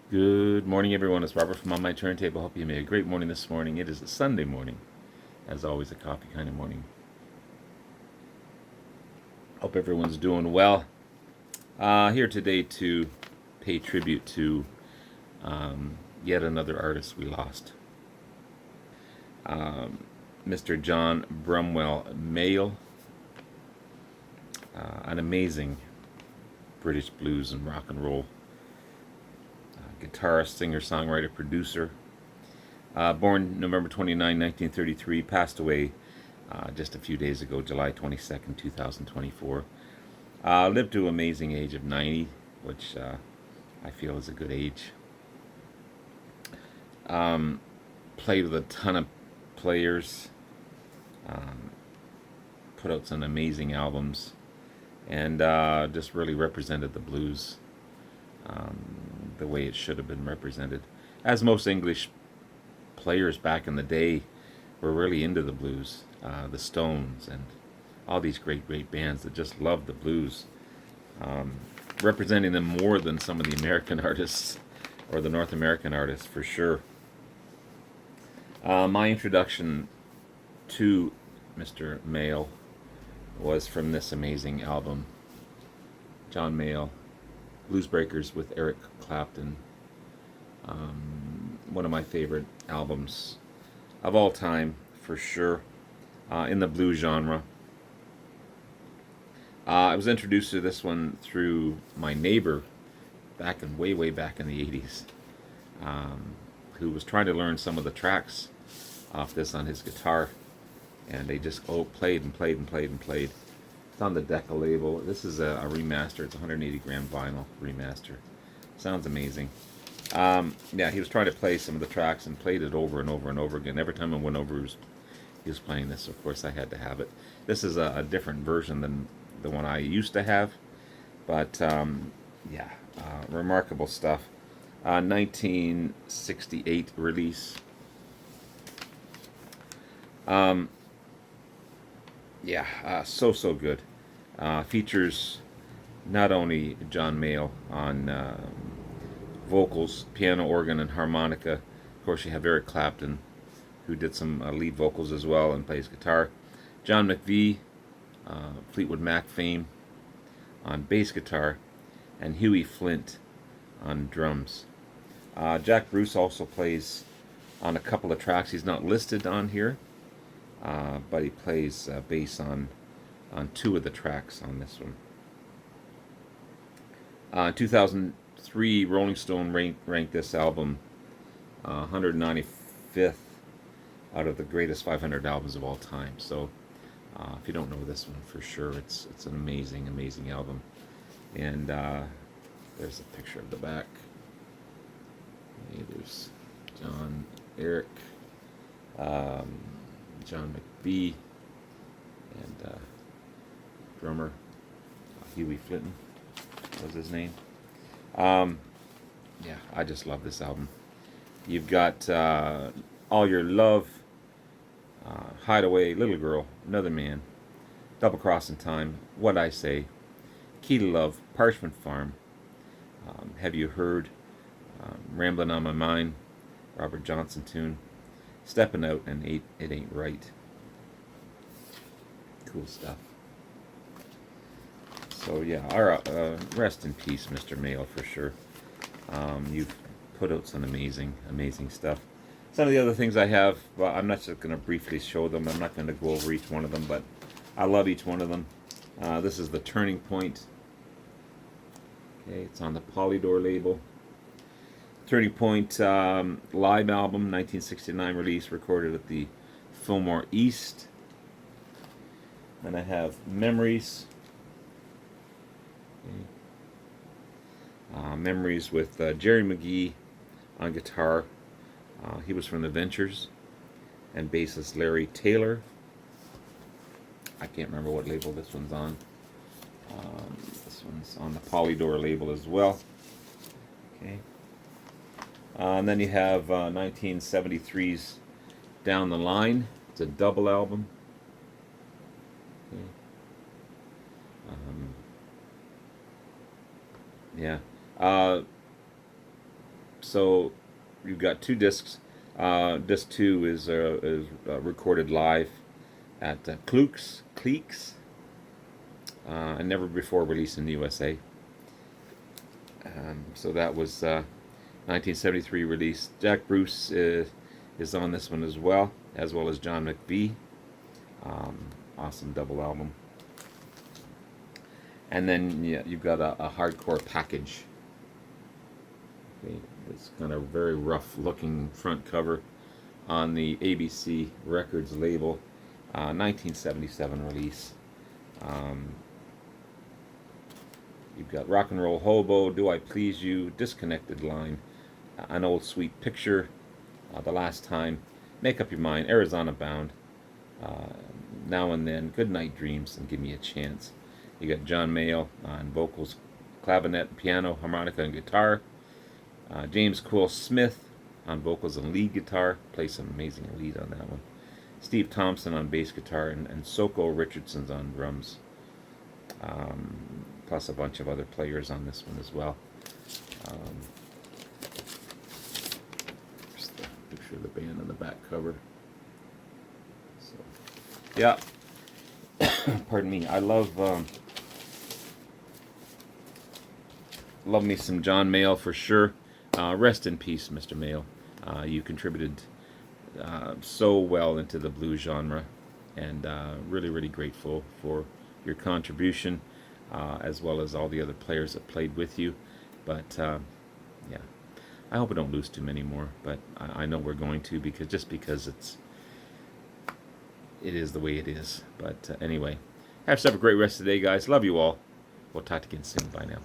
Good morning, everyone. It's Robert from On My Turntable. Hope you made a great morning this morning. It is a Sunday morning, as always, a coffee kind of morning. Hope everyone's doing well. Here today to pay tribute to yet another artist we lost, Mr. John Brumwell Mayle, an amazing British blues and rock and roll guitarist, singer, songwriter, producer. Born November 29, 1933, passed away just a few days ago, July 22nd, 2024. Lived to an amazing age of 90, which I feel is a good age. Played with a ton of players, put out some amazing albums, and just really represented the blues the way it should have been represented. As most English players back in the day were really into the blues, the Stones and all these great bands that just loved the blues, representing them more than some of the American artists or the North American artists for sure. My introduction to Mr. Mayle was from this amazing album, John Mayle, Blues Breakers with Eric Clapton. One of my favorite albums of all time, for sure, in the blues genre. I was introduced to this one through my neighbor back in way back in the 80s, who was trying to learn some of the tracks off this on his guitar, and they just played and played and played and played. It's on the Decca label. This is a remaster. It's a 180 gram vinyl remaster. Sounds amazing. Yeah, he was trying to play some of the tracks and played it over and over and over again. Every time I went over, he was playing this. Of course, I had to have it. This is a different version than the one I used to have, but yeah, remarkable stuff. 1968 release. Yeah, so good. Features not only John Mayle on vocals, piano, organ, and harmonica. Of course, you have Eric Clapton, who did some lead vocals as well and plays guitar. John McVie, Fleetwood Mac fame, on bass guitar, and Huey Flint on drums. Jack Bruce also plays on a couple of tracks. He's not listed on here, but he plays bass on two of the tracks on this one. 2003, Rolling Stone ranked this album 195th out of the greatest 500 albums of all time. So, if you don't know this one for sure, it's an amazing album. And there's a picture of the back. Hey, there's John, Eric, John McVie, and drummer Huey Flinton was his name. Yeah, I just love this album. You've got All Your Love, Hideaway, Little Girl, Another Man, Double Crossing Time, What I Say, Key to Love, Parchment Farm, Have You Heard, Ramblin' on My Mind, Robert Johnson tune, Steppin' Out, and It Ain't Right. Cool stuff. So yeah, rest in peace, Mr. Mayle, for sure. You've put out some amazing stuff. Some of the other things I have, well, I'm not just going to briefly show them. I'm not going to go over each one of them, but I love each one of them. This is the Turning Point. Okay, it's on the Polydor label. Turning Point live album, 1969 release, recorded at the Fillmore East. Then I have Memories. Okay. Memories with Jerry McGee on guitar. He was from the Ventures. And bassist Larry Taylor. I can't remember what label this one's on. This one's on the Polydor label as well. Okay. And then you have 1973's Down the Line. It's a double album. Okay. Yeah. So you've got 2 discs. Disc 2 is recorded live at Cleeks, and never before released in the USA. So that was 1973 release. Jack Bruce is on this one as well as John McVie. Awesome double album. And then yeah, you've got a hardcore package. Okay, it's kind of very rough looking front cover on the ABC Records label, 1977 release. You've got Rock and Roll Hobo, Do I Please You, Disconnected Line, An Old Sweet Picture, The Last Time, Make Up Your Mind, Arizona Bound, Now and Then, Good Night Dreams, and Give Me a Chance. You got John Mayall on vocals, clavinet, piano, harmonica, and guitar. James Quill Smith on vocals and lead guitar. Plays some amazing lead on that one. Steve Thompson on bass guitar, and Soko Richardson's on drums. Plus a bunch of other players on this one as well. Just the picture of the band on the back cover. So, yeah. Pardon me. I love me some John Mayall for sure. Rest in peace, Mr. Mayall. You contributed so well into the blues genre, and really, really grateful for your contribution, as well as all the other players that played with you. But yeah, I hope we don't lose too many more. But I know we're going to, because it is the way it is. But anyway, have yourself a great rest of the day, guys. Love you all. We'll talk again soon. Bye now.